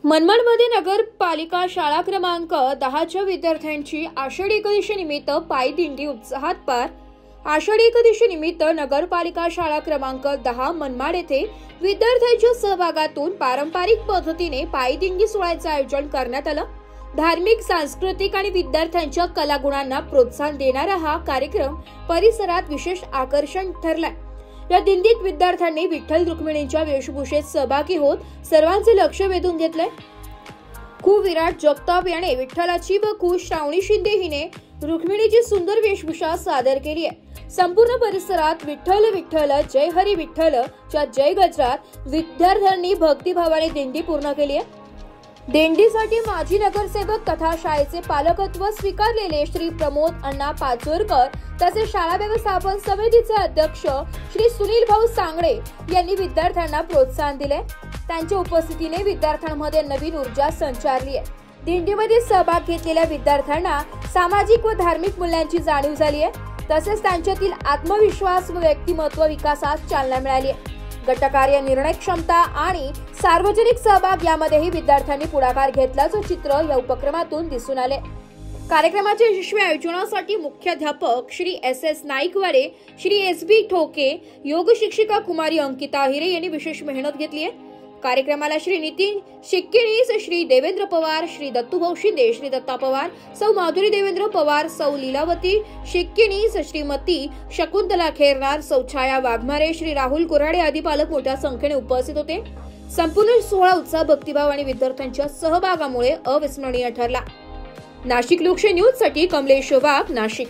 मनमाडमध्ये नगरपालिका शाळा क्रमांक 10च्या विद्यार्थ्यांची आषाढी एकादशी निमित्त पायदिंडी उत्साहात पार। आषाढी एकादशी निमित्त नगरपालिका शाळा क्रमांक 10 मनमाड येथे विद्यार्थ्यांच्या सहभागातून पारंपरिक पद्धतीने पायदिंडी सोहळ्याचे आयोजन करण्यात आलं। धार्मिक, सांस्कृतिक आणि विद्यार्थ्यांच्या कलागुणांना प्रोत्साहन देणारा हा कार्यक्रम परिसरात विशेष आकर्षण ठरला। या दिंडीत विद्यार्थ्यांनी विठ्ठल रुक्मिणींच्या वेशभूषेत सहभागी होत सर्वांचे लक्ष वेधून घेतले। खू विराट जगताप याने विठ्ठलाची व खू श्रावणी शिंदे हिने रुक्मिणीची सुंदर वेशभूषा सादर केली आहे। संपूर्ण परिसरात विठ्ठल विठ्ठल जय हरी विठ्ठलच्या जय गजरात विद्यार्थ्यांनी भक्तिभावाने दिंडी पूर्ण केली आहे। दिंडीसाठी माजी नगरसेवक तथा शाळेचे पालकत्व स्वीकारलेले श्री प्रमोद अण्णा पाचोरकर तसेच शाळा व्यवस्थापन समितीचे अध्यक्ष श्री सुनील भाऊ सांगडे यांनी विद्यार्थ्यांना प्रोत्साहन दिले। त्यांच्या उपस्थितीने विद्यार्थ्यांमध्ये नवीन ऊर्जा संचारली आहे। दिंडीमध्ये सहभाग घेतलेल्या विद्यार्थ्यांना सामाजिक व धार्मिक मूल्यांची जाणीव झाली आहे, तसेच त्यांच्यातील आत्मविश्वास व व्यक्तिमत्व विकासास चालना मिळाली आहे। गटकार्य, निर्णय क्षमता आणि सार्वजनिक सहभाग यामध्येही विद्यार्थ्यांनी पुढाकार घेतल्याचं चित्र या उपक्रमातून दिसून आले। कार्यक्रमाच्या यशस्वी आयोजनासाठी मुख्याध्यापक श्री एस नाईकवाडे, श्री SB ठोके, योग शिक्षिका कुमारी अंकिता हिरे यांनी विशेष मेहनत घेतली आहे। कार्यक्रमाला श्री नितीन शिक्केनीस, श्री देवेंद्र पवार, श्री दत्तूभाऊ शिंदे, श्री दत्ता पवार, सौ माधुरी देवेंद्र पवार, सौ लीलावती शिक्केनीस, श्रीमती शकुंतला खेरनार, सौ छाया वाघमारे, श्री राहुल कुऱ्हाडे आदी पालक मोठ्या संख्येने उपस्थित होते। संपूर्ण सोहळा उत्साह, भक्तिभाव आणि विद्यार्थ्यांच्या सहभागामुळे अविस्मरणीय ठरला। नाशिक लोकशाही न्यूज साठी कमलेश वाघ, नाशिक।